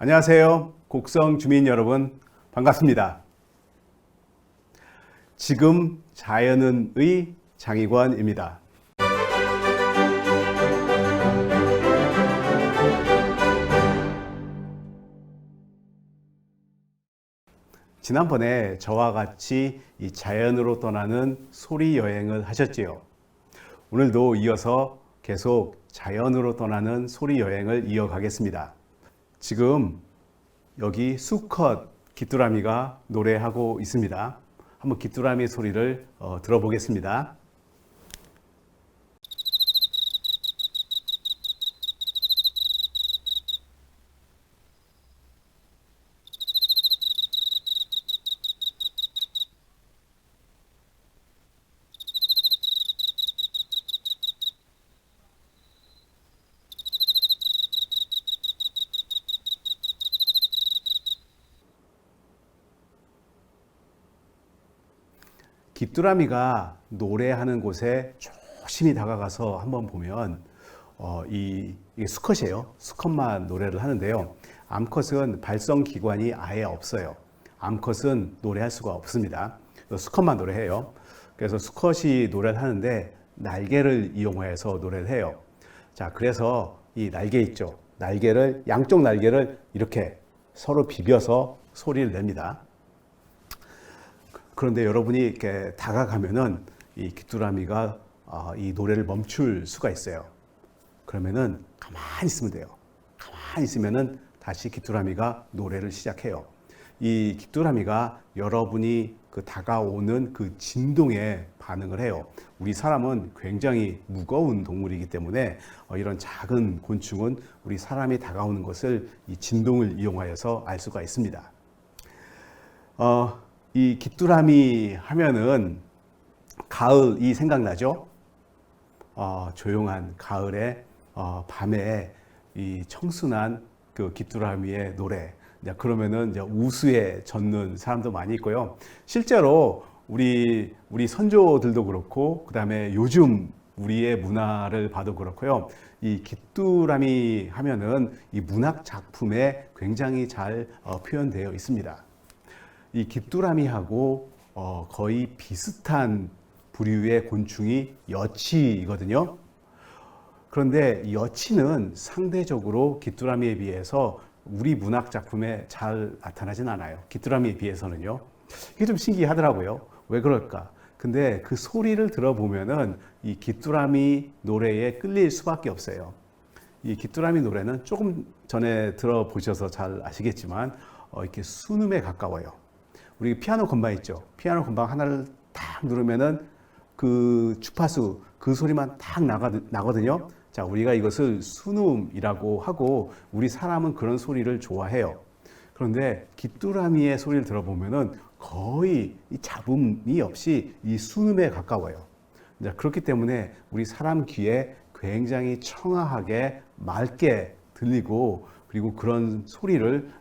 안녕하세요. 곡성 주민 여러분, 반갑습니다. 지금 자연은의 장희관입니다. 지난번에 저와 같이 이 자연으로 떠나는 소리 여행을 하셨지요. 오늘도 이어서 계속 자연으로 떠나는 소리 여행을 이어가겠습니다. 지금 여기 수컷 귀뚜라미가 노래하고 있습니다. 한번 귀뚜라미 소리를 들어보겠습니다. 귀뚜라미가 노래하는 곳에 조심히 다가가서 한번 보면 이게 수컷이에요. 수컷만 노래를 하는데요. 암컷은 발성 기관이 아예 없어요. 암컷은 노래할 수가 없습니다. 수컷만 노래해요. 그래서 수컷이 노래를 하는데 날개를 이용해서 노래를 해요. 자, 그래서 이 날개 있죠. 양쪽 날개를 이렇게 서로 비벼서 소리를 냅니다. 그런데 여러분이 이렇게 다가가면은 이 귀뚜라미가 이 노래를 멈출 수가 있어요. 그러면은 가만히 있으면 돼요. 가만히 있으면은 다시 귀뚜라미가 노래를 시작해요. 이 귀뚜라미가 여러분이 그 다가오는 그 진동에 반응을 해요. 우리 사람은 굉장히 무거운 동물이기 때문에 이런 작은 곤충은 우리 사람이 다가오는 것을 이 진동을 이용하여서 알 수가 있습니다. 이 귀뚜라미 하면은 가을이 생각나죠? 조용한 가을에 밤에 이 청순한 그 귀뚜라미의 노래. 그러면은 이제 우수에 젖는 사람도 많이 있고요. 실제로 우리 선조들도 그렇고, 그 다음에 요즘 우리의 문화를 봐도 그렇고요. 이 귀뚜라미 하면은 이 문학 작품에 굉장히 잘 표현되어 있습니다. 이 귀뚜라미하고 거의 비슷한 부류의 곤충이 여치거든요. 그런데 여치는 상대적으로 귀뚜라미에 비해서 우리 문학 작품에 잘 나타나진 않아요. 귀뚜라미에 비해서는요. 이게 좀 신기하더라고요. 왜 그럴까? 근데 그 소리를 들어보면은 이 귀뚜라미 노래에 끌릴 수밖에 없어요. 이 귀뚜라미 노래는 조금 전에 들어보셔서 잘 아시겠지만 이렇게 순음에 가까워요. 우리 피아노 건반 있죠. 피아노 건반 하나를 탁 누르면은 그 주파수 그 소리만 탁 나거든요. 자, 우리가 이것을 순음이라고 하고 우리 사람은 그런 소리를 좋아해요. 그런데 귀뚜라미의 소리를 들어보면은 거의 이 잡음이 없이 이 순음에 가까워요. 그렇기 때문에 우리 사람 귀에 굉장히 청아하게 맑게 들리고, 그리고 그런 소리를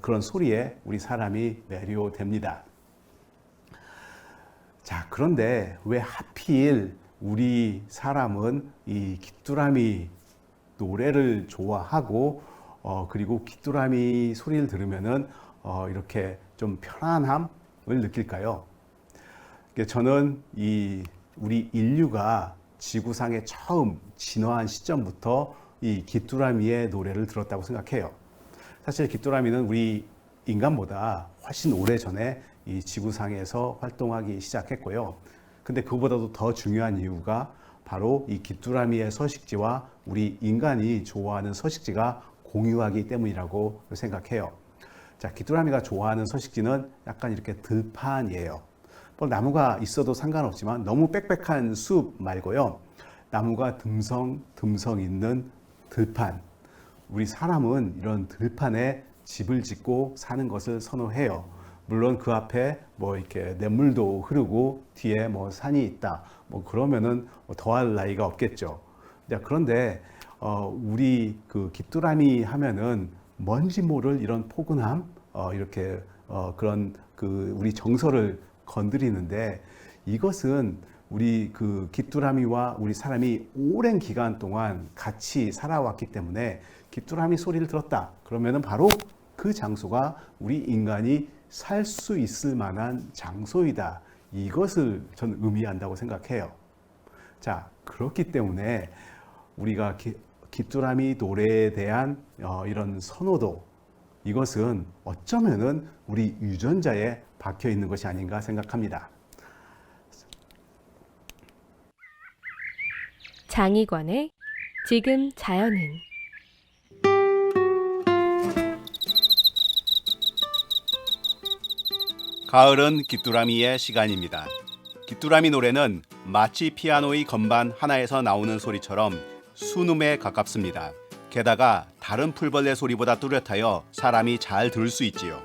그런 소리에 우리 사람이 매료됩니다. 자, 그런데 왜 하필 우리 사람은 이 귀뚜라미 노래를 좋아하고 그리고 귀뚜라미 소리를 들으면은 이렇게 좀 편안함을 느낄까요? 저는 우리 인류가 지구상에 처음 진화한 시점부터 이 귀뚜라미의 노래를 들었다고 생각해요. 사실 귀뚜라미는 우리 인간보다 훨씬 오래 전에 이 지구상에서 활동하기 시작했고요. 근데 그보다도 더 중요한 이유가 바로 이 귀뚜라미의 서식지와 우리 인간이 좋아하는 서식지가 공유하기 때문이라고 생각해요. 자, 귀뚜라미가 좋아하는 서식지는 약간 이렇게 들판이에요. 뭐 나무가 있어도 상관없지만 너무 빽빽한 숲 말고요. 나무가 듬성 있는 들판. 우리 사람은 이런 들판에 집을 짓고 사는 것을 선호해요. 물론 그 앞에 뭐 이렇게 냇물도 흐르고 뒤에 뭐 산이 있다. 뭐 그러면은 더할 나위가 없겠죠. 그런데 우리 그 귀뚜라미 하면은 뭔지 모를 이런 포근함, 이렇게 그런 그 우리 정서를 건드리는데, 이것은 우리 그 귀뚜라미와 우리 사람이 오랜 기간 동안 같이 살아왔기 때문에 귀뚜라미 소리를 들었다. 그러면은 바로 그 장소가 우리 인간이 살 수 있을 만한 장소이다. 이것을 저는 의미한다고 생각해요. 자, 그렇기 때문에 우리가 귀뚜라미 노래에 대한 이런 선호도, 이것은 어쩌면은 우리 유전자에 박혀 있는 것이 아닌가 생각합니다. 장희관의 지금 자연은. 가을은 귀뚜라미의 시간입니다. 귀뚜라미 노래는 마치 피아노의 건반 하나에서 나오는 소리처럼 순음에 가깝습니다. 게다가 다른 풀벌레 소리보다 뚜렷하여 사람이 잘 들을 수 있지요.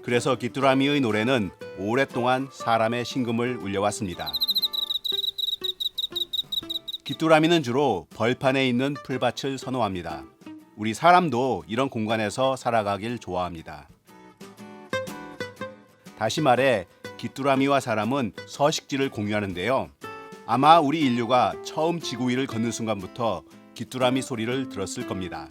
그래서 귀뚜라미의 노래는 오랫동안 사람의 심금을 울려왔습니다. 귀뚜라미는 주로 벌판에 있는 풀밭을 선호합니다. 우리 사람도 이런 공간에서 살아가길 좋아합니다. 다시 말해 귀뚜라미와 사람은 서식지를 공유하는데요. 아마 우리 인류가 처음 지구 위를 걷는 순간부터 귀뚜라미 소리를 들었을 겁니다.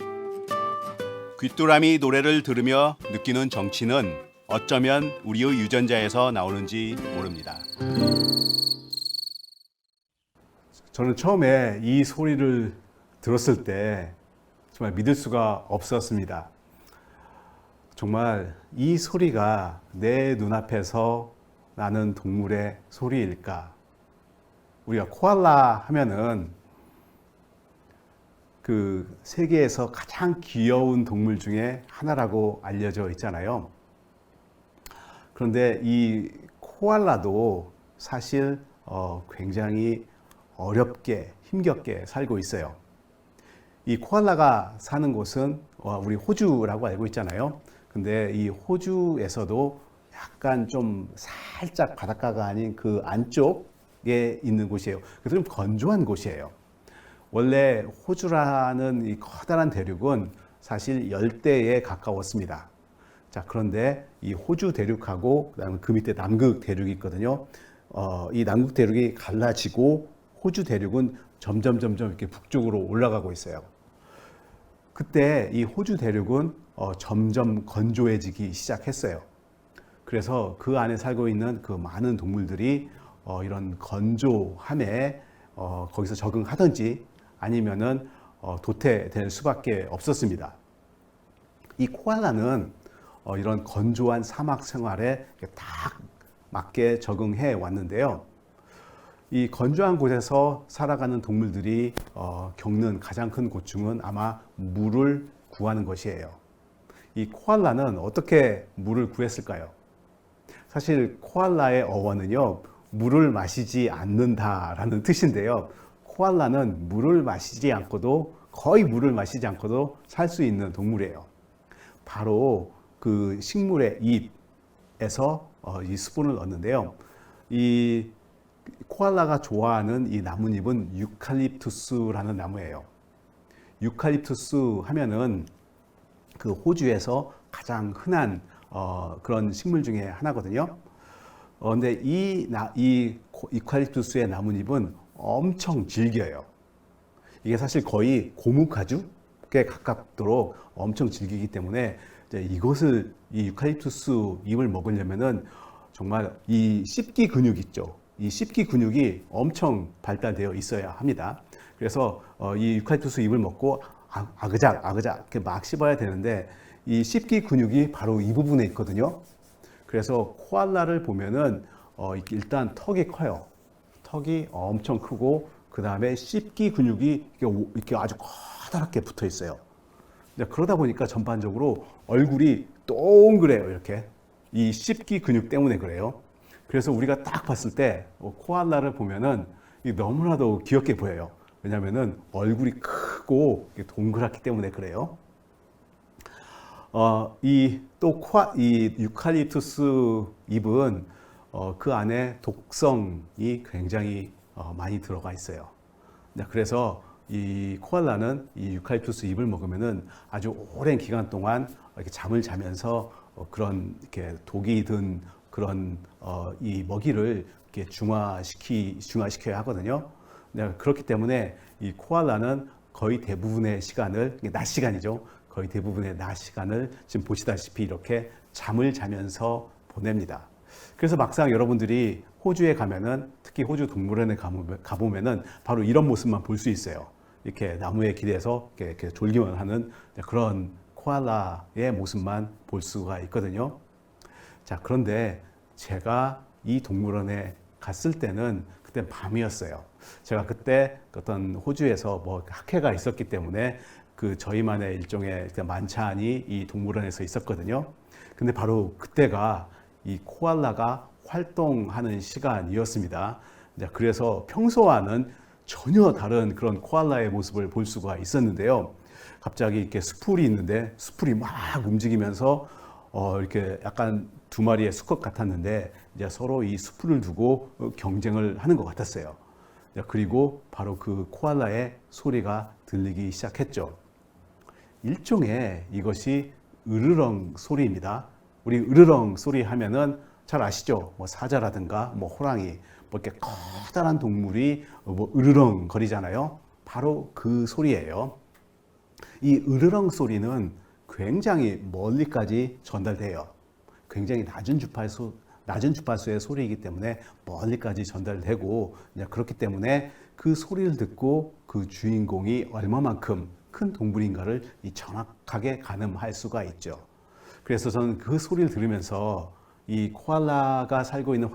귀뚜라미 노래를 들으며 느끼는 정취는 어쩌면 우리의 유전자에서 나오는지 모릅니다. 저는 처음에 이 소리를 들었을 때 정말 믿을 수가 없었습니다. 정말 이 소리가 내 눈앞에서 나는 동물의 소리일까? 우리가 코알라 하면은 그 세계에서 가장 귀여운 동물 중에 하나라고 알려져 있잖아요. 그런데 이 코알라도 사실 굉장히 어렵게 힘겹게 살고 있어요. 이 코알라가 사는 곳은 우리 호주라고 알고 있잖아요. 근데 이 호주에서도 약간 좀 살짝 바닷가가 아닌 그 안쪽에 있는 곳이에요. 그래서 좀 건조한 곳이에요. 원래 호주라는 이 커다란 대륙은 사실 열대에 가까웠습니다. 자, 그런데 이 호주 대륙하고 그다음에 그 밑에 남극 대륙이 있거든요. 이 남극 대륙이 갈라지고 호주 대륙은 점점 이렇게 북쪽으로 올라가고 있어요. 그때 이 호주 대륙은 점점 건조해지기 시작했어요. 그래서 그 안에 살고 있는 그 많은 동물들이 이런 건조함에 거기서 적응하든지 아니면은 도태될 수밖에 없었습니다. 이 코알라는 이런 건조한 사막 생활에 딱 맞게 적응해 왔는데요. 이 건조한 곳에서 살아가는 동물들이 겪는 가장 큰 고충은 아마 물을 구하는 것이에요. 이 코알라는 어떻게 물을 구했을까요? 사실 코알라의 어원은요, 물을 마시지 않는다라는 뜻인데요. 코알라는 물을 마시지 않고도, 거의 물을 마시지 않고도 살 수 있는 동물이에요. 바로 그 식물의 잎에서 이 수분을 얻는데요. 이 코알라가 좋아하는 이 나뭇잎은 유칼립투스라는 나무예요. 유칼립투스 하면은 그 호주에서 가장 흔한 그런 식물 중에 하나거든요. 근데 이 유칼립투스의 나뭇잎은 엄청 질겨요. 이게 사실 거의 고무가죽에 가깝도록 엄청 질기기 때문에 이것을 이 유칼립투스 잎을 먹으려면은 정말 이 씹기 근육 있죠. 이 씹기 근육이 엄청 발달되어 있어야 합니다. 그래서 이 유칼립투스 잎을 먹고 아그작 이렇게 막 씹어야 되는데 이 씹기 근육이 바로 이 부분에 있거든요. 그래서 코알라를 보면은 일단 턱이 커요. 턱이 엄청 크고 그 다음에 씹기 근육이 이렇게 아주 커다랗게 붙어 있어요. 그러다 보니까 전반적으로 얼굴이 동그래요. 이렇게 이 씹기 근육 때문에 그래요. 그래서 우리가 딱 봤을 때 코알라를 보면은 너무나도 귀엽게 보여요. 왜냐하면은 얼굴이 크고 동그랗기 때문에 그래요. 이 유칼립투스 잎은 그 안에 독성이 굉장히 많이 들어가 있어요. 그래서 이 코알라는 이 유칼립투스 잎을 먹으면은 아주 오랜 기간 동안 이렇게 잠을 자면서 그런 이렇게 독이 든 그런 이 먹이를 이렇게 중화시켜야 하거든요. 네, 그렇기 때문에 이 코알라는 거의 대부분의 시간을, 이게 낮 시간이죠. 거의 대부분의 낮 시간을 지금 보시다시피 이렇게 잠을 자면서 보냅니다. 그래서 막상 여러분들이 호주에 가면은, 특히 호주 동물원에 가보면은 바로 이런 모습만 볼 수 있어요. 이렇게 나무에 기대서 이렇게 졸기만 하는 그런 코알라의 모습만 볼 수가 있거든요. 자, 그런데 제가 이 동물원에 갔을 때는 그때 밤이었어요. 제가 그때 어떤 호주에서 뭐 학회가 있었기 때문에 그 저희만의 일종의 만찬이 이 동물원에서 있었거든요. 근데 바로 그때가 이 코알라가 활동하는 시간이었습니다. 그래서 평소와는 전혀 다른 그런 코알라의 모습을 볼 수가 있었는데요. 갑자기 이렇게 수풀이 있는데 수풀이 막 움직이면서 이렇게 약간 두 마리의 수컷 같았는데 이제 서로 이 수풀을 두고 경쟁을 하는 것 같았어요. 그리고 바로 그 코알라의 소리가 들리기 시작했죠. 일종의 이것이 으르렁 소리입니다. 우리 으르렁 소리 하면은 잘 아시죠? 뭐 사자라든가 뭐 호랑이 뭐 이렇게 커다란 동물이 뭐 으르렁 거리잖아요. 바로 그 소리예요. 이 으르렁 소리는 굉장히 멀리까지 전달돼요. 굉장히 낮은 주파수의 소리이기 때문에 멀리까지 전달되고, 그렇기 때문에 그 소리를 듣고 그 주인공이 얼마만큼 큰 동물인가를 정확하게 가늠할 수가 있죠. 그래서 저는 그 소리를 들으면서 이 코알라가 살고 있는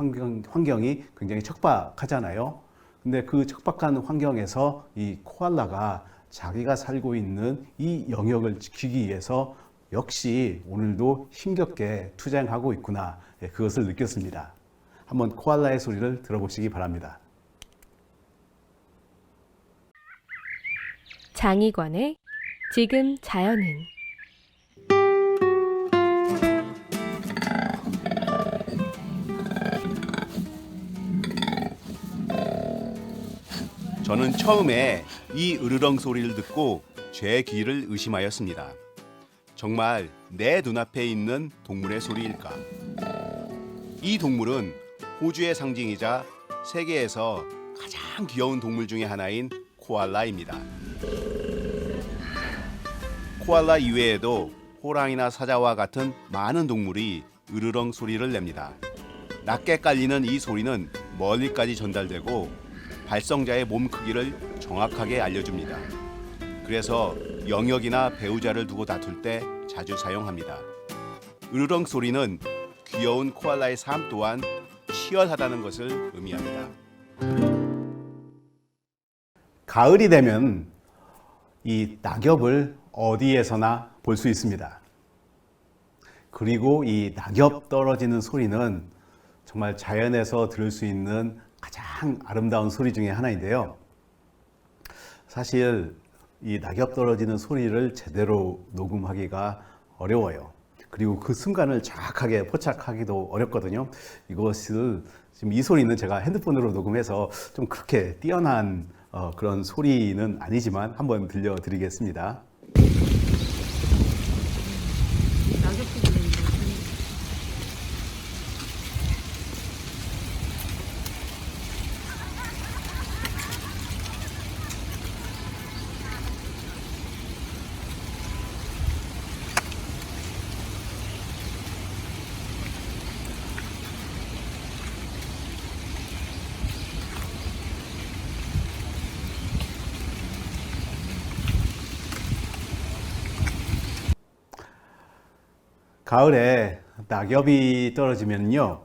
환경이 굉장히 척박하잖아요. 근데 그 척박한 환경에서 이 코알라가 자기가 살고 있는 이 영역을 지키기 위해서 역시 오늘도 힘겹게 투쟁하고 있구나, 그것을 느꼈습니다. 한번 코알라의 소리를 들어보시기 바랍니다. 장희관의 지금 자연은 저는 처음에 이 으르렁 소리를 듣고 제 귀를 의심하였습니다. 정말 내 눈앞에 있는 동물의 소리일까? 이 동물은 호주의 상징이자 세계에서 가장 귀여운 동물 중에 하나인 코알라입니다. 코알라 이외에도 호랑이나 사자와 같은 많은 동물이 으르렁 소리를 냅니다. 낮게 깔리는 이 소리는 멀리까지 전달되고 발성자의 몸 크기를 정확하게 알려줍니다. 그래서 영역이나 배우자를 두고 다툴 때 자주 사용합니다. 으르렁 소리는 귀여운 코알라의 삶 또한 치열하다는 것을 의미합니다. 가을이 되면 이 낙엽을 어디에서나 볼 수 있습니다. 그리고 이 낙엽 떨어지는 소리는 정말 자연에서 들을 수 있는 가장 아름다운 소리 중에 하나인데요. 사실 이 낙엽 떨어지는 소리를 제대로 녹음하기가 어려워요. 그리고 그 순간을 정확하게 포착하기도 어렵거든요. 이것을 지금 이 소리는 제가 핸드폰으로 녹음해서 좀 그렇게 뛰어난 그런 소리는 아니지만 한번 들려드리겠습니다. 가을에 낙엽이 떨어지면요,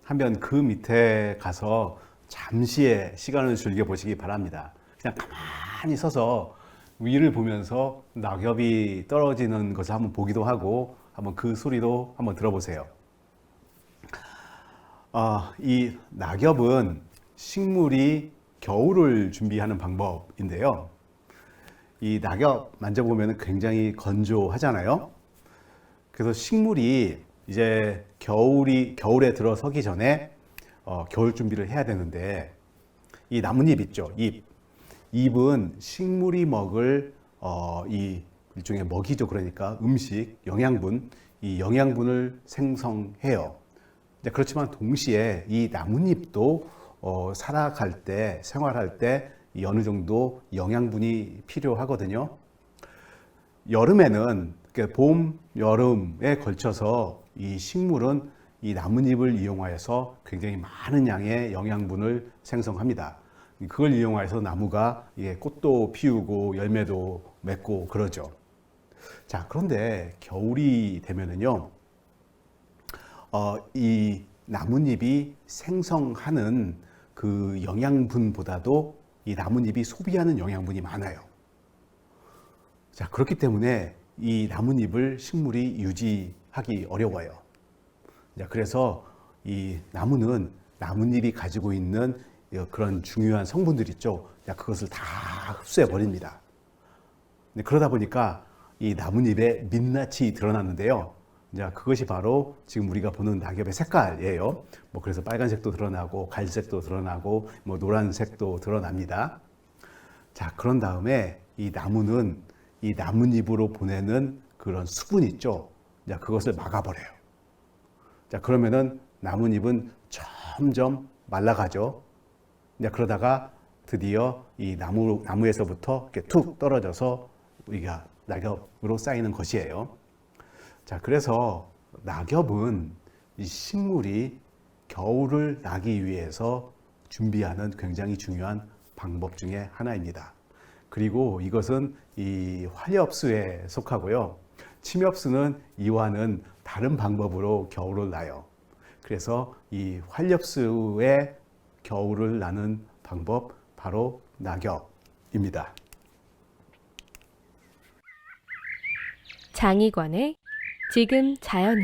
한번 그 밑에 가서 잠시의 시간을 즐겨보시기 바랍니다. 그냥 가만히 서서 위를 보면서 낙엽이 떨어지는 것을 한번 보기도 하고 한번 그 소리도 한번 들어보세요. 이 낙엽은 식물이 겨울을 준비하는 방법인데요. 이 낙엽 만져보면 굉장히 건조하잖아요. 그래서 식물이 이제 겨울에 들어서기 전에 겨울 준비를 해야 되는데, 이 나뭇잎 있죠, 잎은 식물이 먹을 이 일종의 먹이죠. 그러니까 음식, 영양분, 이 영양분을 생성해요. 그렇지만 동시에 이 나뭇잎도 살아갈 때, 생활할 때 어느 정도 영양분이 필요하거든요. 여름에는 봄, 여름에 걸쳐서 이 식물은 이 나뭇잎을 이용하여서 굉장히 많은 양의 영양분을 생성합니다. 그걸 이용해서 나무가 꽃도 피우고 열매도 맺고 그러죠. 자, 그런데 겨울이 되면은요, 이 나뭇잎이 생성하는 그 영양분보다도 이 나뭇잎이 소비하는 영양분이 많아요. 자, 그렇기 때문에 이 나뭇잎을 식물이 유지하기 어려워요. 자, 그래서 이 나무는 나뭇잎이 가지고 있는 그런 중요한 성분들 있죠. 자, 그것을 다 흡수해 버립니다. 그러다 보니까 이 나뭇잎에 민낯이 드러나는데요. 자, 그것이 바로 지금 우리가 보는 낙엽의 색깔이에요. 그래서 빨간색도 드러나고 갈색도 드러나고 노란색도 드러납니다. 자, 그런 다음에 이 나무는 이 나뭇잎으로 보내는 그런 수분 있죠. 자, 그것을 막아버려요. 자, 그러면은 나뭇잎은 점점 말라가죠. 자, 그러다가 드디어 이 나무에서부터 이렇게 툭 떨어져서 우리가 낙엽으로 쌓이는 것이에요. 자, 그래서 낙엽은 이 식물이 겨울을 나기 위해서 준비하는 굉장히 중요한 방법 중에 하나입니다. 그리고 이것은 이 화렵수에 속하고요. 침엽수는 이와는 다른 방법으로 겨울을 나요. 그래서 이 화렵수의 겨울을 나는 방법, 바로 낙엽입니다. 장희관의 지금 자연은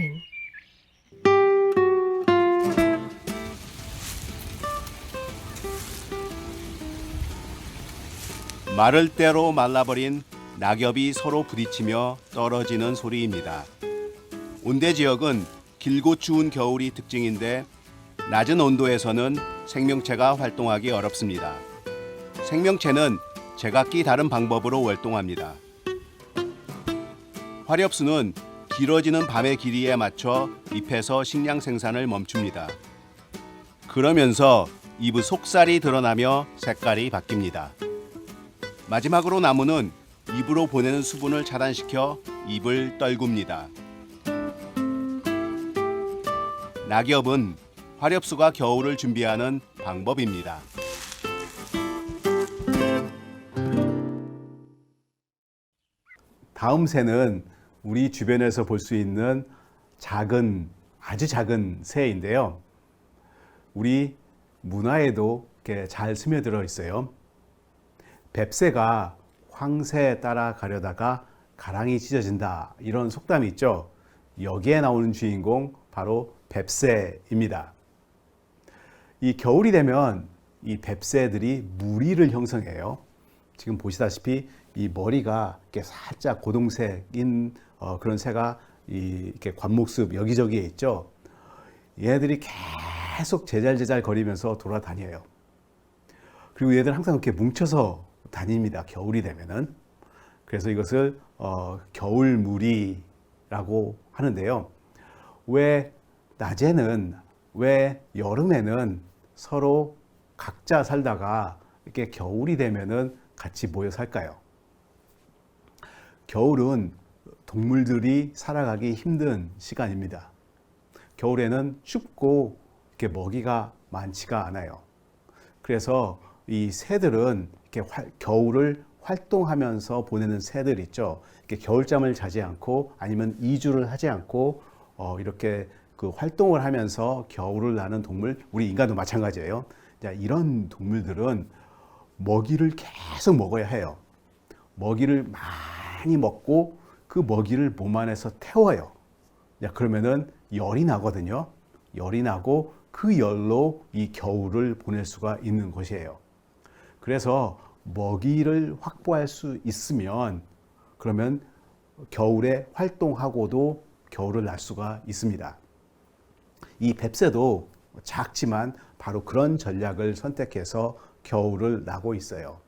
마를 대로 말라버린 낙엽이 서로 부딪히며 떨어지는 소리입니다. 온대 지역은 길고 추운 겨울이 특징인데 낮은 온도에서는 생명체가 활동하기 어렵습니다. 생명체는 제각기 다른 방법으로 활동합니다. 화렵수는 길어지는 밤의 길이에 맞춰 잎에서 식량 생산을 멈춥니다. 그러면서 잎의 속살이 드러나며 색깔이 바뀝니다. 마지막으로 나무는 입으로 보내는 수분을 차단시켜 잎을 떨굽니다. 낙엽은 화렵수가 겨울을 준비하는 방법입니다. 다음 새는 우리 주변에서 볼 수 있는 아주 작은 새인데요. 우리 문화에도 이렇게 잘 스며들어 있어요. 뱁새가 황새에 따라가려다가 가랑이 찢어진다, 이런 속담이 있죠. 여기에 나오는 주인공 바로 뱁새입니다. 이 겨울이 되면 이 뱁새들이 무리를 형성해요. 지금 보시다시피 이 머리가 이렇게 살짝 고동색인 그런 새가 이렇게 관목숲 여기저기에 있죠. 얘들이 계속 제잘제잘 거리면서 돌아다녀요. 그리고 얘들 항상 이렇게 뭉쳐서 다닙니다. 겨울이 되면은. 그래서 이것을 겨울무리라고 하는데요. 왜 낮에는, 왜 여름에는 서로 각자 살다가 이렇게 겨울이 되면은 같이 모여 살까요? 겨울은 동물들이 살아가기 힘든 시간입니다. 겨울에는 춥고 이렇게 먹이가 많지가 않아요. 그래서 이 새들은 이렇게 겨울을 활동하면서 보내는 새들 있죠. 이렇게 겨울잠을 자지 않고 아니면 이주를 하지 않고 이렇게 그 활동을 하면서 겨울을 나는 동물, 우리 인간도 마찬가지예요. 자, 이런 동물들은 먹이를 계속 먹어야 해요. 먹이를 많이 먹고 그 먹이를 몸 안에서 태워요. 자, 그러면은 열이 나거든요. 열이 나고 그 열로 이 겨울을 보낼 수가 있는 것이에요. 그래서 먹이를 확보할 수 있으면 그러면 겨울에 활동하고도 겨울을 날 수가 있습니다. 이 뱁새도 작지만 바로 그런 전략을 선택해서 겨울을 나고 있어요.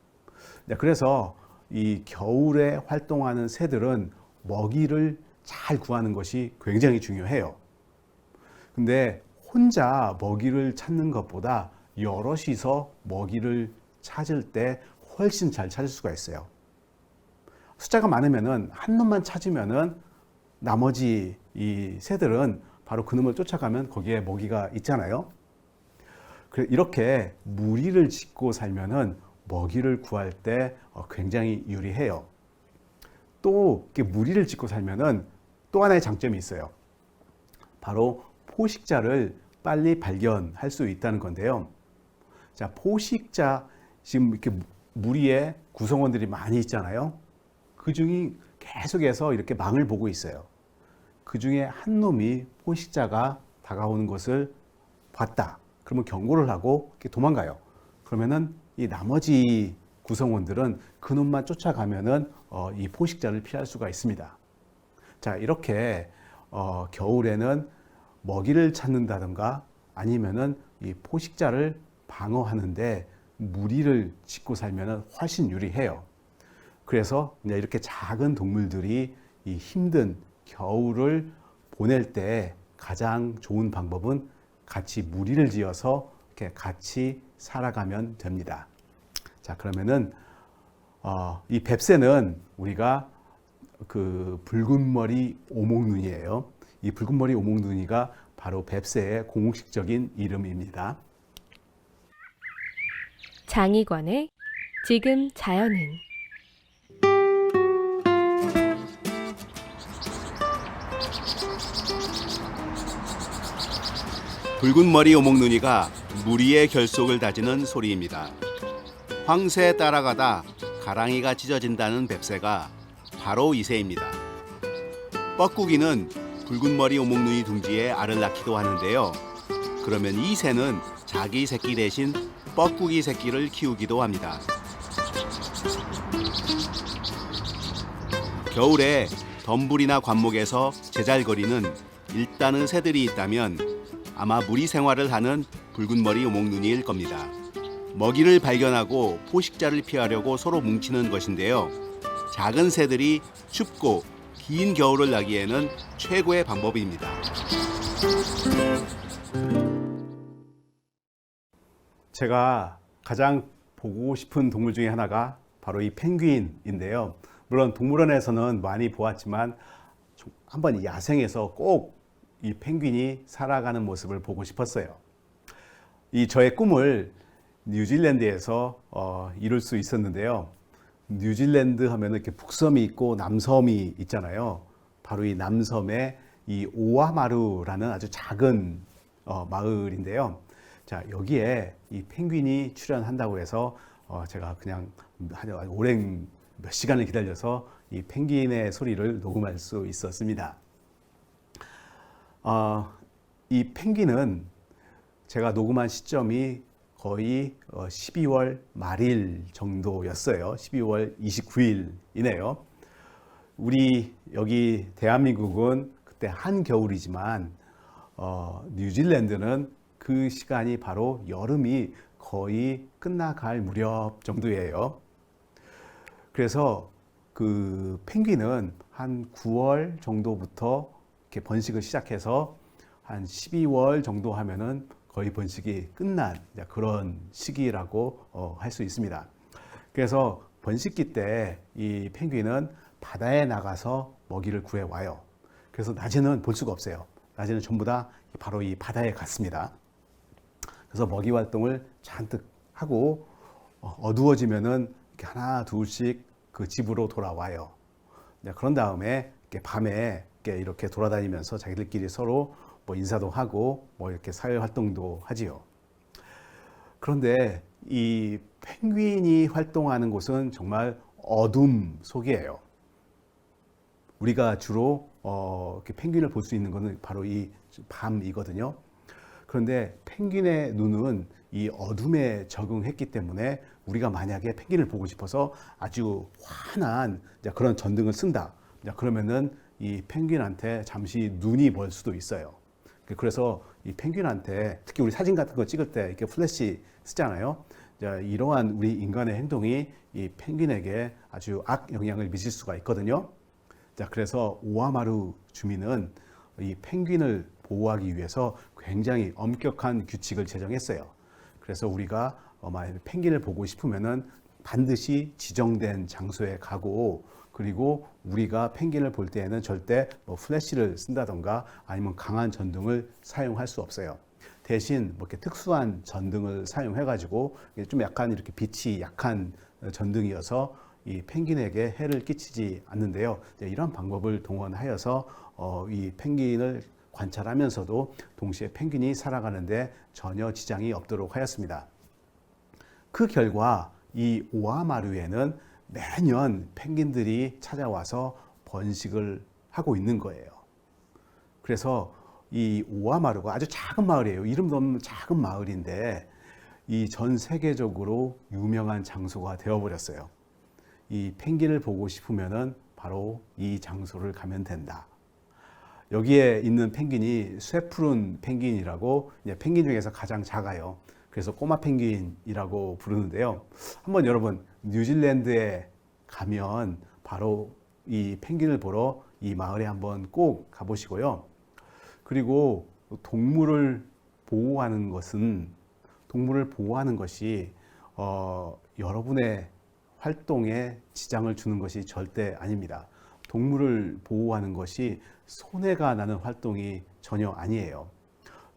그래서 이 겨울에 활동하는 새들은 먹이를 잘 구하는 것이 굉장히 중요해요. 근데 혼자 먹이를 찾는 것보다 여럿이서 먹이를 찾을 때 훨씬 잘 찾을 수가 있어요. 숫자가 많으면은 한 놈만 찾으면은 나머지 이 새들은 바로 그 놈을 쫓아가면 거기에 먹이가 있잖아요. 이렇게 무리를 짓고 살면은 먹이를 구할 때 굉장히 유리해요. 또 이렇게 무리를 짓고 살면은 또 하나의 장점이 있어요. 바로 포식자를 빨리 발견할 수 있다는 건데요. 자, 포식자 지금 이렇게 무리에 구성원들이 많이 있잖아요. 그 중에 계속해서 이렇게 망을 보고 있어요. 그 중에 한 놈이 포식자가 다가오는 것을 봤다. 그러면 경고를 하고 이렇게 도망가요. 그러면은 이 나머지 구성원들은 그 놈만 쫓아가면은 이 포식자를 피할 수가 있습니다. 자, 이렇게 겨울에는 먹이를 찾는다든가 아니면은 이 포식자를 방어하는데 무리를 짓고 살면은 훨씬 유리해요. 그래서 이제 이렇게 작은 동물들이 이 힘든 겨울을 보낼 때 가장 좋은 방법은 같이 무리를 지어서 이렇게 같이 살아가면 됩니다. 자, 그러면은 이 뱁새는 우리가 그 붉은머리 오목눈이에요. 이 붉은머리 오목눈이가 바로 뱁새의 공식적인 이름입니다. 장희관의 지금 자연은 붉은 머리 오목눈이가 무리의 결속을 다지는 소리입니다. 황새에 따라가다 가랑이가 찢어진다는 뱁새가 바로 이 새입니다. 뻐꾸기는 붉은 머리 오목눈이 둥지에 알을 낳기도 하는데요. 그러면 이 새는 자기 새끼 대신 뻐꾸기 새끼를 키우기도 합니다. 겨울에 덤불이나 관목에서 제잘거리는 일단의 새들이 있다면 아마 무리 생활을 하는 붉은 머리 오목눈이일 겁니다. 먹이를 발견하고 포식자를 피하려고 서로 뭉치는 것인데요. 작은 새들이 춥고 긴 겨울을 나기에는 최고의 방법입니다. 제가 가장 보고 싶은 동물 중에 하나가 바로 이 펭귄인데요. 물론 동물원에서는 많이 보았지만 한번 야생에서 꼭 이 펭귄이 살아가는 모습을 보고 싶었어요. 이 저의 꿈을 뉴질랜드에서 이룰 수 있었는데요. 뉴질랜드 하면은 이렇게 북섬이 있고 남섬이 있잖아요. 바로 이 남섬에 이 오아마루라는 아주 작은 마을인데요. 자, 여기에 이 펭귄이 출연한다고 해서 제가 그냥 오랜 몇 시간을 기다려서 이 펭귄의 소리를 녹음할 수 있었습니다. 이 펭귄은 제가 녹음한 시점이 거의 12월 말일 정도였어요. 12월 29일이네요. 우리 여기 대한민국은 그때 한겨울이지만 뉴질랜드는 그 시간이 바로 여름이 거의 끝나갈 무렵 정도예요. 그래서 그 펭귄은 한 9월 정도부터 이렇게 번식을 시작해서 한 12월 정도 하면은 거의 번식이 끝난 그런 시기라고 할 수 있습니다. 그래서 번식기 때 이 펭귄은 바다에 나가서 먹이를 구해 와요. 그래서 낮에는 볼 수가 없어요. 낮에는 전부 다 바로 이 바다에 갔습니다. 그래서 먹이 활동을 잔뜩 하고 어두워지면은 이렇게 하나 둘씩 그 집으로 돌아와요. 그런 다음에 이렇게 밤에 이렇게 돌아다니면서 자기들끼리 서로 뭐 인사도 하고 뭐 이렇게 사회 활동도 하지요. 그런데 이 펭귄이 활동하는 곳은 정말 어둠 속이에요. 우리가 주로 이렇게 펭귄을 볼 수 있는 것은 바로 이 밤이거든요. 그런데 펭귄의 눈은 이 어둠에 적응했기 때문에 우리가 만약에 펭귄을 보고 싶어서 아주 환한 그런 전등을 쓴다. 그러면은 이 펭귄한테 잠시 눈이 멀 수도 있어요. 그래서 이 펭귄한테 특히 우리 사진 같은 거 찍을 때 이렇게 플래시 쓰잖아요. 이러한 우리 인간의 행동이 이 펭귄에게 아주 악 영향을 미칠 수가 있거든요. 자, 그래서 오아마루 주민은 이 펭귄을 보호하기 위해서 굉장히 엄격한 규칙을 제정했어요. 그래서 우리가 만약에 펭귄을 보고 싶으면은 반드시 지정된 장소에 가고, 그리고 우리가 펭귄을 볼 때에는 절대 플래시를 쓴다던가 아니면 강한 전등을 사용할 수 없어요. 대신 이렇게 특수한 전등을 사용해 가지고 좀 약간 이렇게 빛이 약한 전등이어서 이 펭귄에게 해를 끼치지 않는데요. 이런 방법을 동원하여서 이 펭귄을 관찰하면서도 동시에 펭귄이 살아가는데 전혀 지장이 없도록 하였습니다. 그 결과 이 오아마루에는 매년 펭귄들이 찾아와서 번식을 하고 있는 거예요. 그래서 이 오아마루가 아주 작은 마을이에요. 이름도 없는 작은 마을인데 이 전 세계적으로 유명한 장소가 되어버렸어요. 이 펭귄을 보고 싶으면은 바로 이 장소를 가면 된다. 여기에 있는 펭귄이 쇠푸른 펭귄이라고, 펭귄 중에서 가장 작아요. 그래서 꼬마 펭귄이라고 부르는데요. 한번 여러분 뉴질랜드에 가면 바로 이 펭귄을 보러 이 마을에 한번 꼭 가보시고요. 그리고 동물을 보호하는 것이 여러분의 활동에 지장을 주는 것이 절대 아닙니다. 동물을 보호하는 것이 손해가 나는 활동이 전혀 아니에요.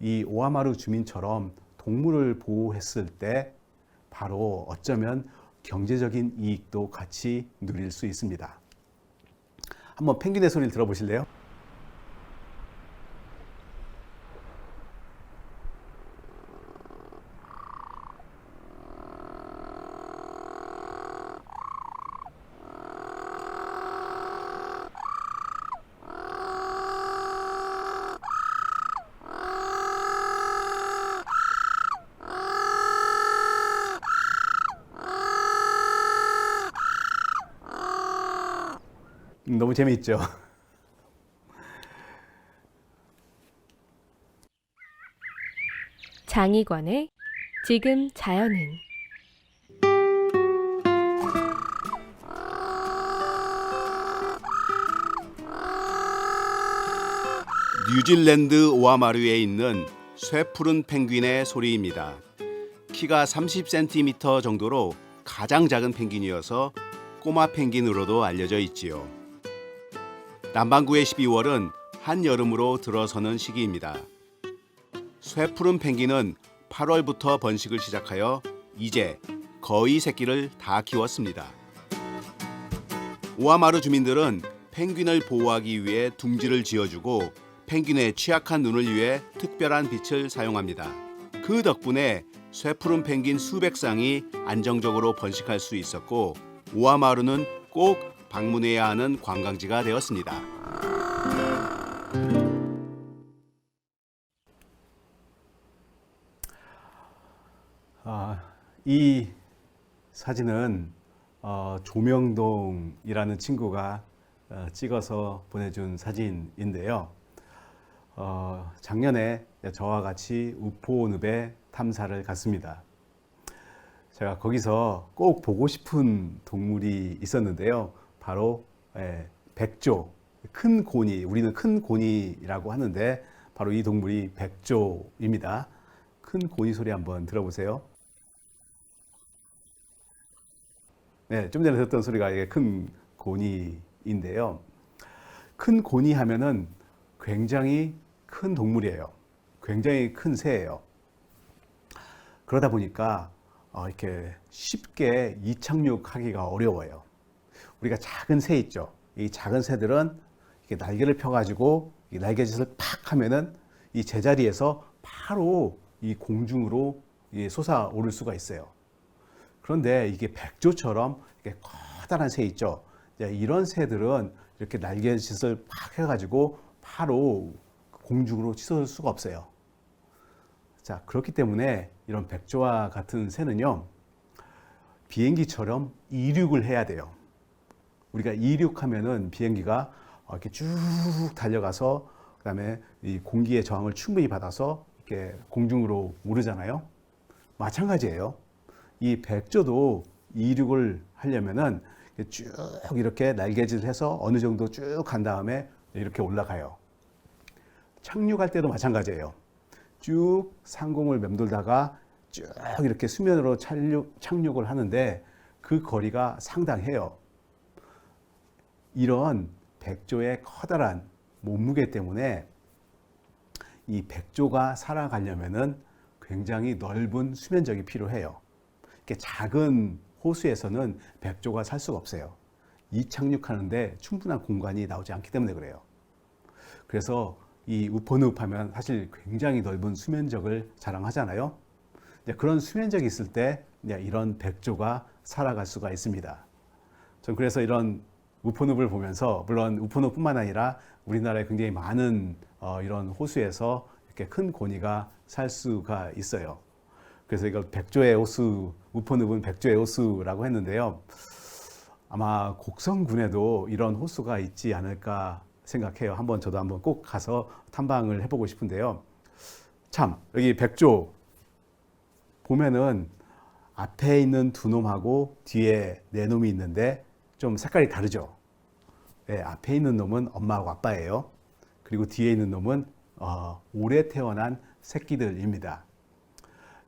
이 오아마루 주민처럼 동물을 보호했을 때 바로 어쩌면 경제적인 이익도 같이 누릴 수 있습니다. 한번 펭귄의 소리를 들어보실래요? 너무 재미있죠? 장희관의 지금 자연은 뉴질랜드 오아마루에 있는 쇠푸른 펭귄의 소리입니다. 키가 30cm 정도로 가장 작은 펭귄이어서 꼬마 펭귄으로도 알려져 있지요. 남반구의 12월은 한여름으로 들어서는 시기입니다. 쇠푸른 펭귄은 8월부터 번식을 시작하여 이제 거의 새끼를 다 키웠습니다. 오아마루 주민들은 펭귄을 보호하기 위해 둥지를 지어주고 펭귄의 취약한 눈을 위해 특별한 빛을 사용합니다. 그 덕분에 쇠푸른 펭귄 수백 쌍이 안정적으로 번식할 수 있었고 오아마루는 꼭 방문해야 하는 관광지가 되었습니다. 이 사진은 조명동이라는 친구가 찍어서 보내준 사진인데요. 작년에 저와 같이 우포늪에 탐사를 갔습니다. 제가 거기서 꼭 보고 싶은 동물이 있었는데요. 바로 백조, 큰 고니, 우리는 큰 고니라고 하는데 바로 이 동물이 백조입니다. 큰 고니 소리 한번 들어보세요. 네, 좀 전에 듣던 소리가 이게 큰 고니인데요. 큰 고니 하면은 굉장히 큰 동물이에요. 굉장히 큰 새예요. 그러다 보니까 이렇게 쉽게 이착륙하기가 어려워요. 우리가 작은 새 있죠. 이 작은 새들은 이렇게 날개를 펴가지고 이 날개짓을 팍 하면은 이 제자리에서 바로 이 공중으로 솟아오를 수가 있어요. 그런데 이게 백조처럼 이렇게 커다란 새 있죠. 이런 새들은 이렇게 날개짓을 팍 해가지고 바로 공중으로 치솟을 수가 없어요. 자, 그렇기 때문에 이런 백조와 같은 새는요, 비행기처럼 이륙을 해야 돼요. 우리가 이륙하면은 비행기가 이렇게 쭉 달려가서 그다음에 이 공기의 저항을 충분히 받아서 이렇게 공중으로 오르잖아요. 마찬가지예요. 이 백조도 이륙을 하려면은 쭉 이렇게 날개짓을 해서 어느 정도 쭉 간 다음에 이렇게 올라가요. 착륙할 때도 마찬가지예요. 쭉 상공을 맴돌다가 쭉 이렇게 수면으로 착륙을 하는데 그 거리가 상당해요. 이런 백조의 커다란 몸무게 때문에 이 백조가 살아가려면은 굉장히 넓은 수면적이 필요해요. 이렇게 작은 호수에서는 백조가 살 수가 없어요. 이착륙하는데 충분한 공간이 나오지 않기 때문에 그래요. 그래서 이 우포늪 하면 사실 굉장히 넓은 수면적을 자랑하잖아요. 그런 수면적이 있을 때 이런 백조가 살아갈 수가 있습니다. 전 그래서 이런 우포늪을 보면서, 물론 우포늪뿐만 아니라 우리나라에 굉장히 많은 이런 호수에서 이렇게 큰 고니가 살 수가 있어요. 그래서 이걸 백조의 호수, 우포늪은 백조의 호수라고 했는데요. 아마 곡성군에도 이런 호수가 있지 않을까 생각해요. 저도 한번 꼭 가서 탐방을 해보고 싶은데요. 참, 여기 백조 보면은 앞에 있는 두 놈하고 뒤에 네 놈이 있는데 좀 색깔이 다르죠. 네, 앞에 있는 놈은 엄마하고 아빠예요. 그리고 뒤에 있는 놈은 올해 태어난 새끼들입니다.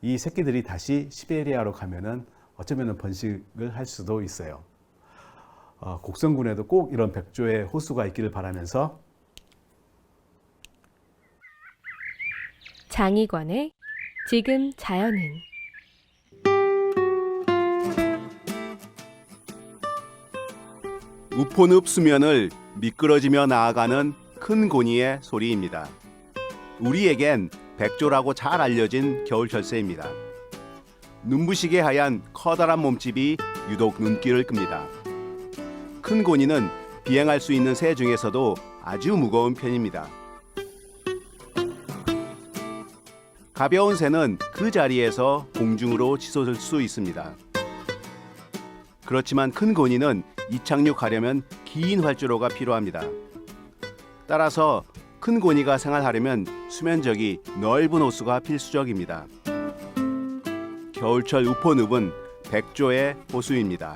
이 새끼들이 다시 시베리아로 가면은 어쩌면 번식을 할 수도 있어요. 곡성군에도 꼭 이런 백조의 호수가 있기를 바라면서 장희관의 지금 자연은 우포늪 수면을 미끄러지며 나아가는 큰 고니의 소리입니다. 우리에겐 백조라고 잘 알려진 겨울철새입니다. 눈부시게 하얀 커다란 몸집이 유독 눈길을 끕니다. 큰 고니는 비행할 수 있는 새 중에서도 아주 무거운 편입니다. 가벼운 새는 그 자리에서 공중으로 치솟을 수 있습니다. 그렇지만 큰 고니는 이착륙하려면 긴 활주로가 필요합니다. 따라서 큰 고니가 생활하려면 수면적이 넓은 호수가 필수적입니다. 겨울철 우포늪은 백조의 호수입니다.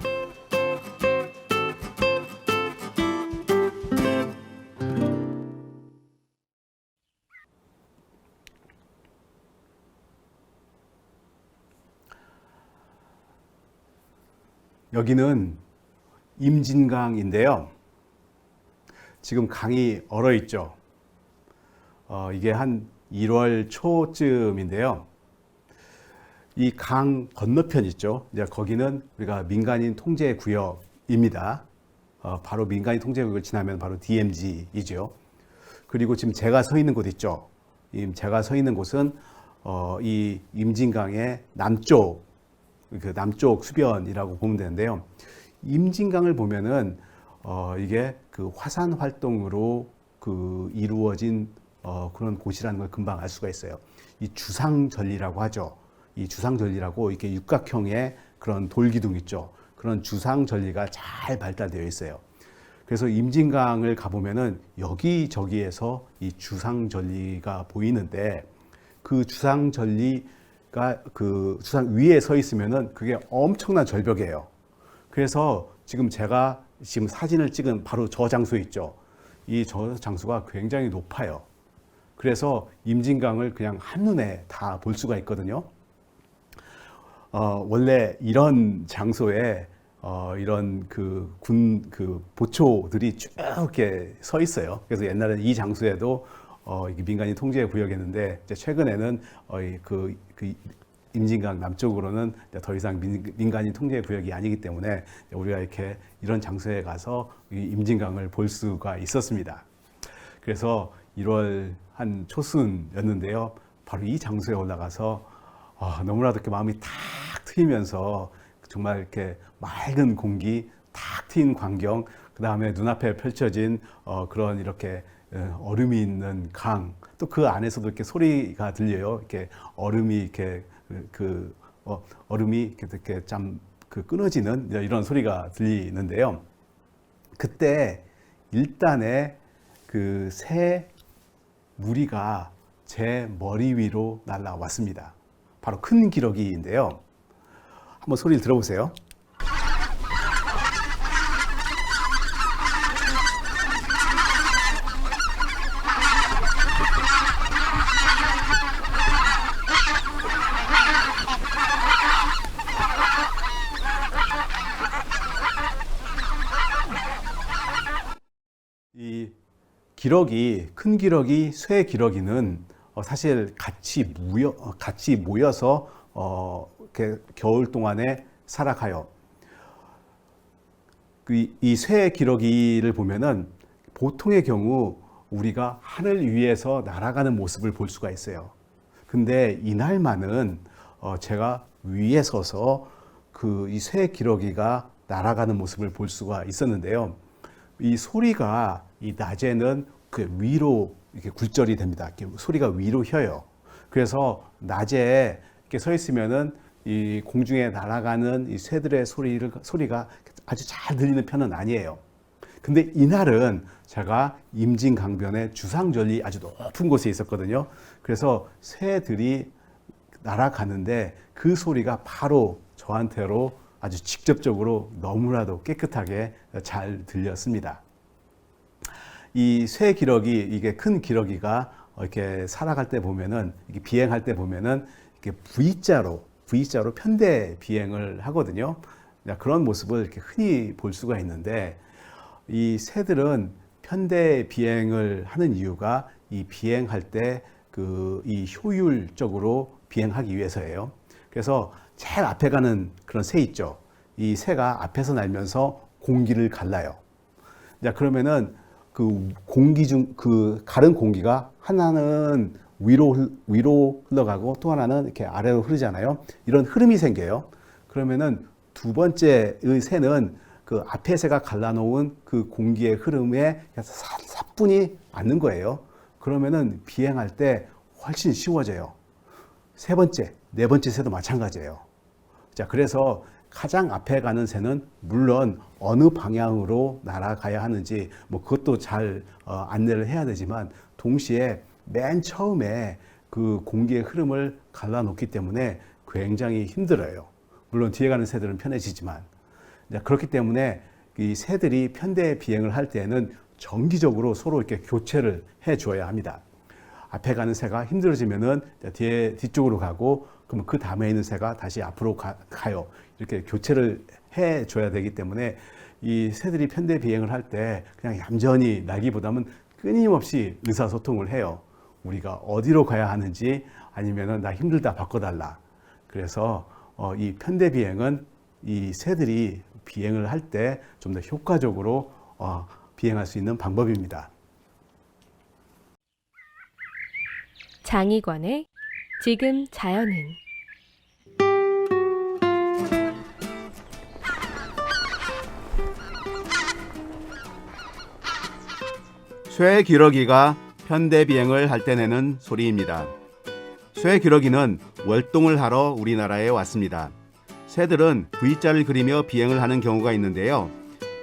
여기는 임진강인데요. 지금 강이 얼어 있죠. 이게 한 1월 초쯤인데요. 이 강 건너편 있죠. 이제 거기는 우리가 민간인 통제 구역입니다. 바로 민간인 통제 구역을 지나면 바로 DMZ이죠. 그리고 지금 제가 서 있는 곳 있죠. 제가 서 있는 곳은 이 임진강의 남쪽 수변이라고 보면 되는데요. 임진강을 보면은 이게 그 화산 활동으로 이루어진 그런 곳이라는 걸 금방 알 수가 있어요. 이 주상절리라고 하죠. 이 주상절리라고 이렇게 육각형의 그런 돌기둥 있죠. 그런 주상절리가 잘 발달되어 있어요. 그래서 임진강을 가보면은 여기저기에서 이 주상절리가 보이는데 그 주상절리가 그 주상 위에 서 있으면은 그게 엄청난 절벽이에요. 그래서 제가 사진을 찍은 바로 저 장소에 있죠. 이 저 장소가 굉장히 높아요. 그래서 임진강을 그냥 한눈에 다 볼 수가 있거든요. 원래 이런 장소에 이런 보초들이 쭉 이렇게 서 있어요. 그래서 옛날에는 이 장소에도 이게 민간인 통제 구역이었는데 이제 최근에는 임진강 남쪽으로는 더 이상 민간인 통제 구역이 아니기 때문에 우리가 이렇게 이런 장소에 가서 이 임진강을 볼 수가 있었습니다. 그래서 1월 한 초순이었는데요. 바로 이 장소에 올라가서 너무나도 이렇게 마음이 탁 트이면서 정말 이렇게 맑은 공기, 탁 트인 광경, 그 다음에 눈앞에 펼쳐진 그런 이렇게 얼음이 있는 강, 또 그 안에서도 이렇게 소리가 들려요. 이렇게 얼음이 이렇게 얼음이 이렇게 끊어지는 이런 소리가 들리는데요. 그때 일단에 그 새 무리가 제 머리 위로 날아왔습니다. 바로 큰 기러기인데요. 한번 소리를 들어보세요. 기러기, 큰 기러기, 쇠 기러기는 사실 같이 모여서 이렇게 겨울 동안에 살아가요. 이 쇠 기러기를 보면은 보통의 경우 우리가 하늘 위에서 날아가는 모습을 볼 수가 있어요. 근데 이날만은 제가 위에 서서 이 쇠 기러기가 날아가는 모습을 볼 수가 있었는데요. 이 소리가 이 낮에는 그 위로 이렇게 굴절이 됩니다. 이렇게 소리가 위로 휘어요. 그래서 낮에 이렇게 서 있으면은 이 공중에 날아가는 이 새들의 소리가 아주 잘 들리는 편은 아니에요. 근데 이날은 제가 임진강변의 주상절리 아주 높은 곳에 있었거든요. 그래서 새들이 날아가는데 그 소리가 바로 저한테로 아주 직접적으로 너무나도 깨끗하게 잘 들렸습니다. 이 쇠 기러기, 이게 큰 기러기가 이렇게 살아갈 때 보면은, 이렇게 비행할 때 보면은 이렇게 V자로 편대 비행을 하거든요. 그런 모습을 이렇게 흔히 볼 수가 있는데, 이 새들은 편대 비행을 하는 이유가 이 비행할 때 이 효율적으로 비행하기 위해서예요. 그래서 제일 앞에 가는 그런 새 있죠. 이 새가 앞에서 날면서 공기를 갈라요. 그러면은 가른 공기가 하나는 위로 흘러가고 또 하나는 이렇게 아래로 흐르잖아요. 이런 흐름이 생겨요. 그러면은 두 번째의 새는 그 앞에 새가 갈라놓은 그 공기의 흐름에 사뿐히 맞는 거예요. 그러면은 비행할 때 훨씬 쉬워져요. 세 번째, 네 번째 새도 마찬가지예요. 그래서 가장 앞에 가는 새는 물론 어느 방향으로 날아가야 하는지 그것도 잘 안내를 해야 되지만, 동시에 맨 처음에 그 공기의 흐름을 갈라놓기 때문에 굉장히 힘들어요. 물론 뒤에 가는 새들은 편해지지만. 그렇기 때문에 이 새들이 편대 비행을 할 때는 정기적으로 서로 이렇게 교체를 해 줘야 합니다. 앞에 가는 새가 힘들어지면은 뒤쪽으로 가고, 그러면 그 다음에 있는 새가 다시 앞으로 가요. 이렇게 교체를 해 줘야 되기 때문에 이 새들이 편대 비행을 할 때 그냥 얌전히 날기보다는 끊임없이 의사소통을 해요. 우리가 어디로 가야 하는지, 아니면은 나 힘들다 바꿔달라. 그래서 이 편대 비행은 이 새들이 비행을 할 때 좀 더 효과적으로 비행할 수 있는 방법입니다. 장희관의 지금 자연은. 쇠 기러기가 편대 비행을 할 때 내는 소리입니다. 쇠 기러기는 월동을 하러 우리나라에 왔습니다. 새들은 V자를 그리며 비행을 하는 경우가 있는데요.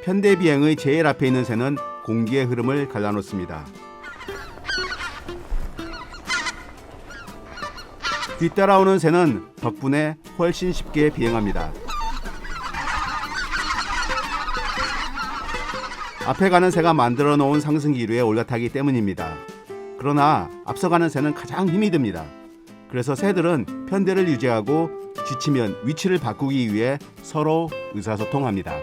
편대 비행의 제일 앞에 있는 새는 공기의 흐름을 갈라놓습니다. 뒤따라오는 새는 덕분에 훨씬 쉽게 비행합니다. 앞에 가는 새가 만들어 놓은 상승기류에 올라타기 때문입니다. 그러나 앞서가는 새는 가장 힘이 듭니다. 그래서 새들은 편대를 유지하고 지치면 위치를 바꾸기 위해 서로 의사소통합니다.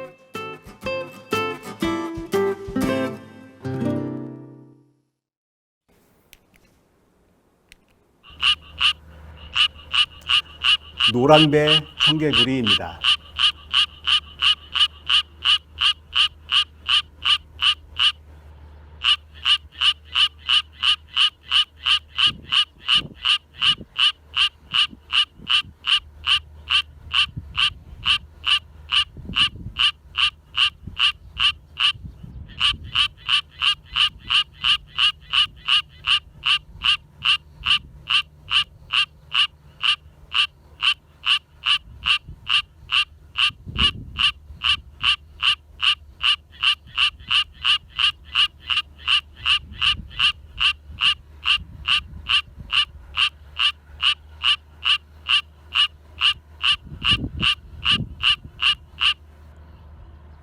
노랑배 청개구리입니다.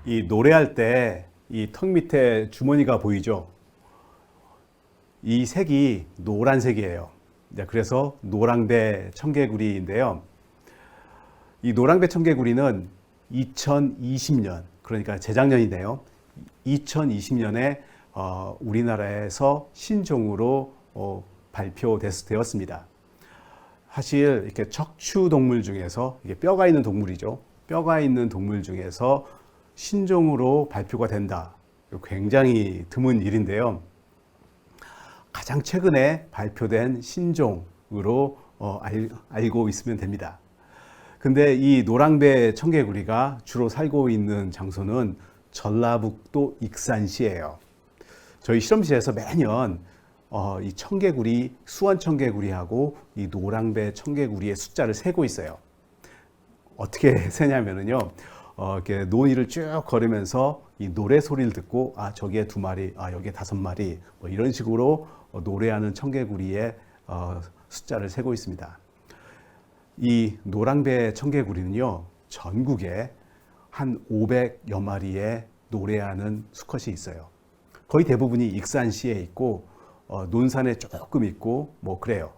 이 노래할 때 이 턱 밑에 주머니가 보이죠? 이 색이 노란색이에요. 그래서 노랑배 청개구리인데요. 이 노랑배 청개구리는 2020년, 그러니까 재작년이네요. 2020년에 우리나라에서 신종으로 발표되었습니다. 사실 이렇게 척추 동물 중에서 이게 뼈가 있는 동물이죠. 뼈가 있는 동물 중에서 신종으로 발표가 된다. 굉장히 드문 일인데요. 가장 최근에 발표된 신종으로 알고 있으면 됩니다. 근데 이 노랑배 청개구리가 주로 살고 있는 장소는 전라북도 익산시예요. 저희 실험실에서 매년 이 청개구리, 수원 청개구리하고 이 노랑배 청개구리의 숫자를 세고 있어요. 어떻게 세냐면요. 이렇게 논의를 쭉 걸으면서 이 노래 소리를 듣고, 저기에 2마리, 여기에 5마리, 뭐 이런 식으로 노래하는 청개구리의 숫자를 세고 있습니다. 이 노랑배 청개구리는요, 전국에 한 500여 마리의 노래하는 수컷이 있어요. 거의 대부분이 익산시에 있고, 논산에 조금 있고, 뭐 그래요.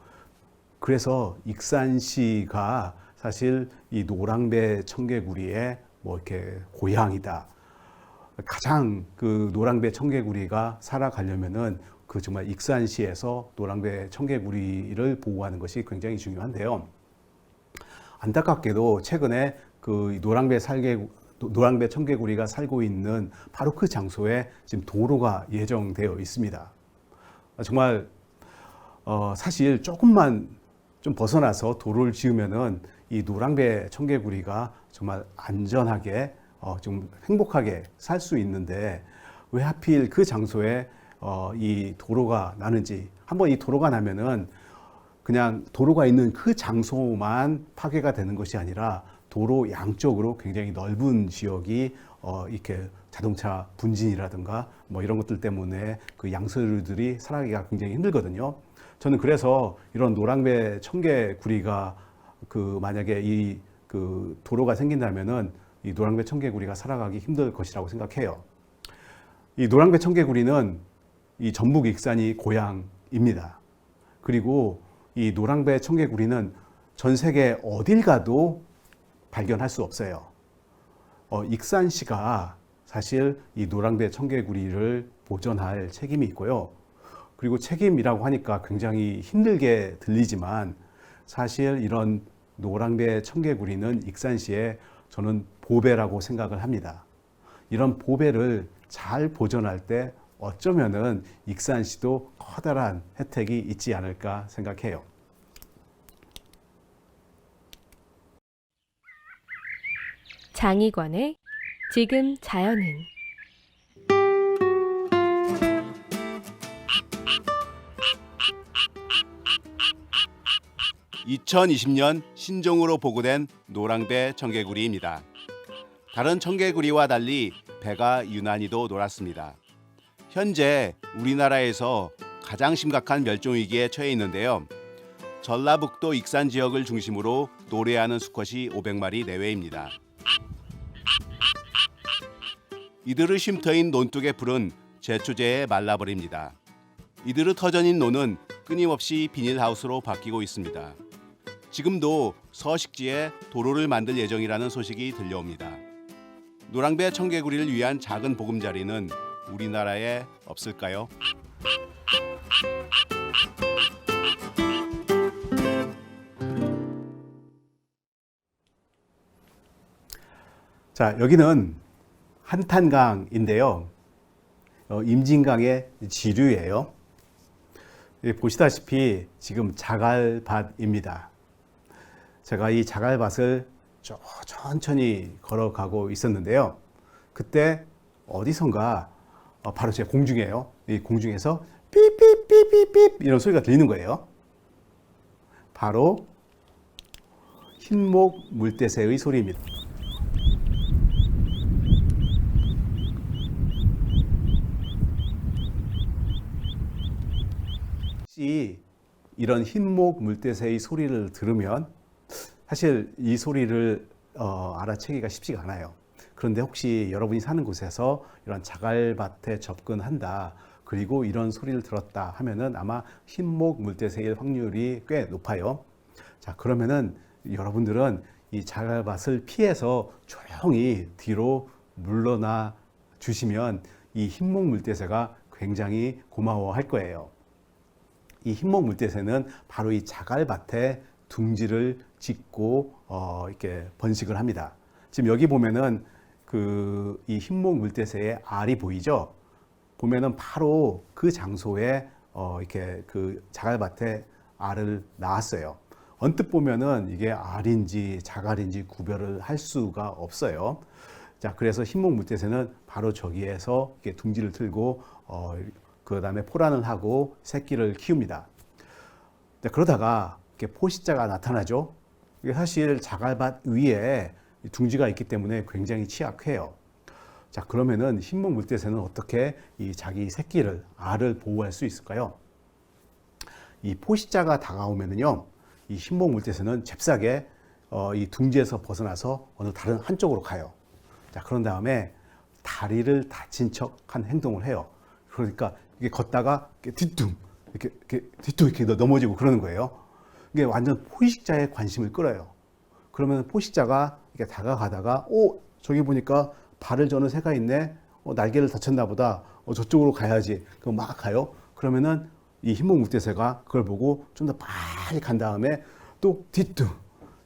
그래서 익산시가 사실 이 노랑배 청개구리의 뭐 이렇게 고향이다. 가장 그 노랑배 청개구리가 살아가려면은 그 정말 익산시에서 노랑배 청개구리를 보호하는 것이 굉장히 중요한데요. 안타깝게도 최근에 그 노랑배 청개구리가 살고 있는 바로 그 장소에 지금 도로가 예정되어 있습니다. 정말 사실 조금만 좀 벗어나서 도로를 지으면은 이 노랑배 청개구리가 정말 안전하게 좀 행복하게 살 수 있는데 왜 하필 그 장소에 이 도로가 나는지, 한번 이 도로가 나면은 그냥 도로가 있는 그 장소만 파괴가 되는 것이 아니라 도로 양쪽으로 굉장히 넓은 지역이 이렇게 자동차 분진이라든가 뭐 이런 것들 때문에 그 양서류들이 살아가기가 굉장히 힘들거든요. 저는 그래서 이런 노랑배 청개구리가 만약에 이 도로가 생긴다면은 이 노랑배 청개구리가 살아가기 힘들 것이라고 생각해요. 이 노랑배 청개구리는 이 전북 익산이 고향입니다. 그리고 이 노랑배 청개구리는 전 세계 어딜 가도 발견할 수 없어요. 익산시가 사실 이 노랑배 청개구리를 보존할 책임이 있고요. 그리고 책임이라고 하니까 굉장히 힘들게 들리지만 사실 이런 노랑배 청개구리는 익산시에 저는 보배라고 생각을 합니다. 이런 보배를 잘 보존할 때 어쩌면은 익산시도 커다란 혜택이 있지 않을까 생각해요. 장희관의 지금 자연은 2020년 신종으로 보고된 노랑배 청개구리입니다. 다른 청개구리와 달리 배가 유난히도 노랗습니다. 현재 우리나라에서 가장 심각한 멸종위기에 처해 있는데요. 전라북도 익산 지역을 중심으로 노래하는 수컷이 500마리 내외입니다. 이들의 쉼터인 논둑의 풀은 제초제에 말라버립니다. 이들의 터전인 논은 끊임없이 비닐하우스로 바뀌고 있습니다. 지금도 서식지에 도로를 만들 예정이라는 소식이 들려옵니다. 노랑배 청개구리를 위한 작은 보금자리는 우리나라에 없을까요? 자, 여기는 한탄강인데요. 임진강의 지류예요. 보시다시피 지금 자갈밭입니다. 제가 이 자갈밭을 천천히 걸어가고 있었는데요. 그때 어디선가 바로 제 공중에요. 이 공중에서 삐삐삐삐삐 이런 소리가 들리는 거예요. 바로 흰목 물대새의 소리입니다. 혹시 이런 흰목 물대새의 소리를 들으면 사실 이 소리를 알아채기가 쉽지가 않아요. 그런데 혹시 여러분이 사는 곳에서 이런 자갈밭에 접근한다, 그리고 이런 소리를 들었다 하면은 아마 흰목 물대새일 확률이 꽤 높아요. 자, 그러면은 여러분들은 이 자갈밭을 피해서 조용히 뒤로 물러나 주시면 이 흰목 물대새가 굉장히 고마워할 거예요. 이 흰목 물대새는 바로 이 자갈밭에 둥지를 짓고 이렇게 번식을 합니다. 지금 여기 보면은 이 흰목 물대새의 알이 보이죠? 보면은 바로 그 장소에 이렇게 그 자갈밭에 알을 낳았어요. 언뜻 보면은 이게 알인지 자갈인지 구별을 할 수가 없어요. 자, 그래서 흰목 물대새는 바로 저기에서 이렇게 둥지를 틀고 그 다음에 포란을 하고 새끼를 키웁니다. 자, 그러다가 이렇게 포식자가 나타나죠. 이게 사실 자갈밭 위에 둥지가 있기 때문에 굉장히 취약해요. 자, 그러면은 흰목 물대새는 어떻게 이 자기 새끼를, 알을 보호할 수 있을까요? 이 포식자가 다가오면은요, 이 흰목 물대새는 잽싸게 이 둥지에서 벗어나서 어느 다른 한쪽으로 가요. 자, 그런 다음에 다리를 다친 척한 행동을 해요. 그러니까 이게 걷다가 이렇게 넘어지고 그러는 거예요. 이게 완전 포식자의 관심을 끌어요. 그러면 포식자가 이렇게 다가가다가, 저기 보니까 발을 저는 새가 있네. 날개를 다쳤나 보다. 저쪽으로 가야지. 그럼 막 가요. 그러면은 이 흰목 물대새가 그걸 보고 좀 더 빨리 간 다음에 또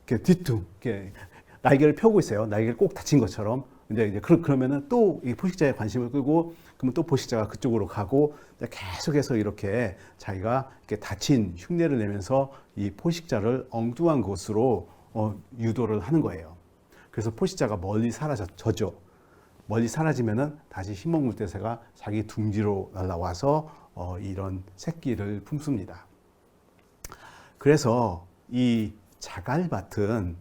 이렇게 날개를 펴고 있어요. 날개를 꼭 다친 것처럼. 이제 그러면은 또 이 포식자의 관심을 끌고, 그러면 또 포식자가 그쪽으로 가고, 계속해서 이렇게 자기가 이렇게 다친 흉내를 내면서 이 포식자를 엉뚱한 곳으로 유도를 하는 거예요. 그래서 포식자가 멀리 사라졌죠. 멀리 사라지면은 다시 흰목 물대새가 자기 둥지로 날아와서 이런 새끼를 품습니다. 그래서 이 자갈밭은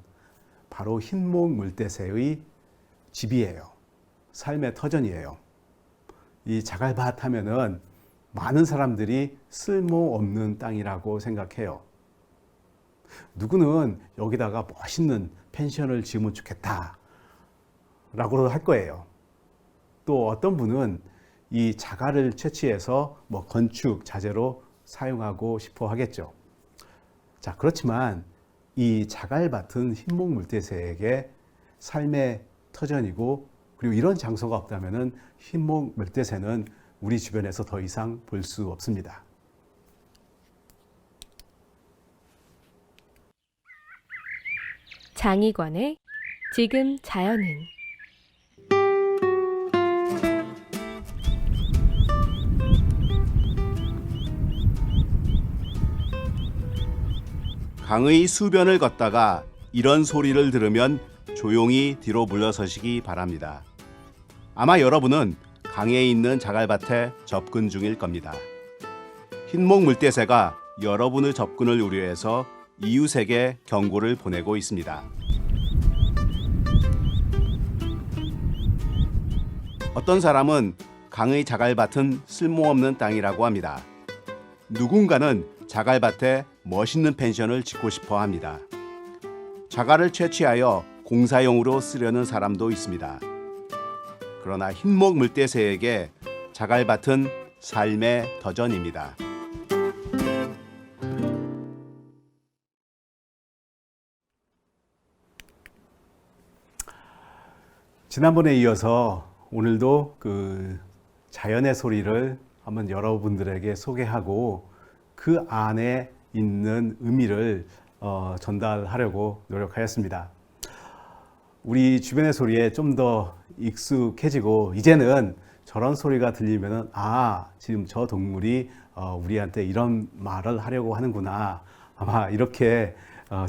바로 흰목 물대새의 집이에요. 삶의 터전이에요. 이 자갈밭 하면은 많은 사람들이 쓸모없는 땅이라고 생각해요. 누구는 여기다가 멋있는 펜션을 지으면 좋겠다 라고 할 거예요. 또 어떤 분은 이 자갈을 채취해서 건축 자재로 사용하고 싶어 하겠죠. 자, 그렇지만 이 자갈밭은 흰목 물대새에게 삶의 터전이고, 그리고 이런 장소가 없다면은 흰목 물대새는 우리 주변에서 더 이상 볼 수 없습니다. 장희관의 지금 자연은. 강의 수변을 걷다가 이런 소리를 들으면 조용히 뒤로 물러서시기 바랍니다. 아마 여러분은 강에 있는 자갈밭에 접근 중일 겁니다. 흰목 물대새가 여러분의 접근을 우려해서 이웃에게 경고를 보내고 있습니다. 어떤 사람은 강의 자갈밭은 쓸모없는 땅이라고 합니다. 누군가는 자갈밭에 멋있는 펜션을 짓고 싶어 합니다. 자갈을 채취하여 공사용으로 쓰려는 사람도 있습니다. 그러나 흰목 물대새에게 자갈밭은 삶의 터전입니다. 지난번에 이어서 오늘도 자연의 소리를 한번 여러분들에게 소개하고 그 안에 있는 의미를 전달하려고 노력하였습니다. 우리 주변의 소리에 좀 더 익숙해지고, 이제는 저런 소리가 들리면은 지금 저 동물이 우리한테 이런 말을 하려고 하는구나. 아마 이렇게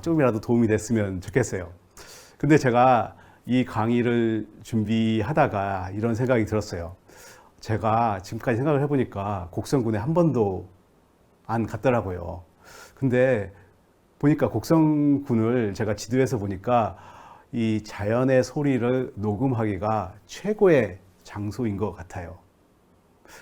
조금이라도 도움이 됐으면 좋겠어요. 근데 제가 이 강의를 준비하다가 이런 생각이 들었어요. 제가 지금까지 생각을 해보니까 곡성군에 한 번도 안 갔더라고요. 근데 보니까 곡성군을 제가 지도에서 보니까 이 자연의 소리를 녹음하기가 최고의 장소인 것 같아요.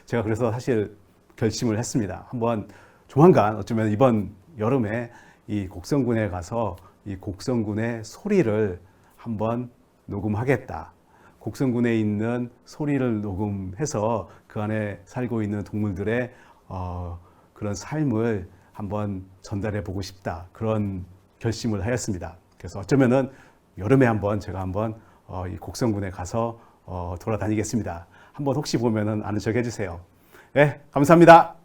제가 그래서 사실 결심을 했습니다. 한번 조만간 어쩌면 이번 여름에 이 곡성군에 가서 이 곡성군의 소리를 한번 녹음하겠다. 곡성군에 있는 소리를 녹음해서 그 안에 살고 있는 동물들의 그런 삶을 한번 전달해 보고 싶다. 그런 결심을 하였습니다. 그래서 어쩌면은 여름에 제가 한번 이 곡성군에 가서 돌아다니겠습니다. 한번 혹시 보면은 아는 척 해주세요. 네, 감사합니다.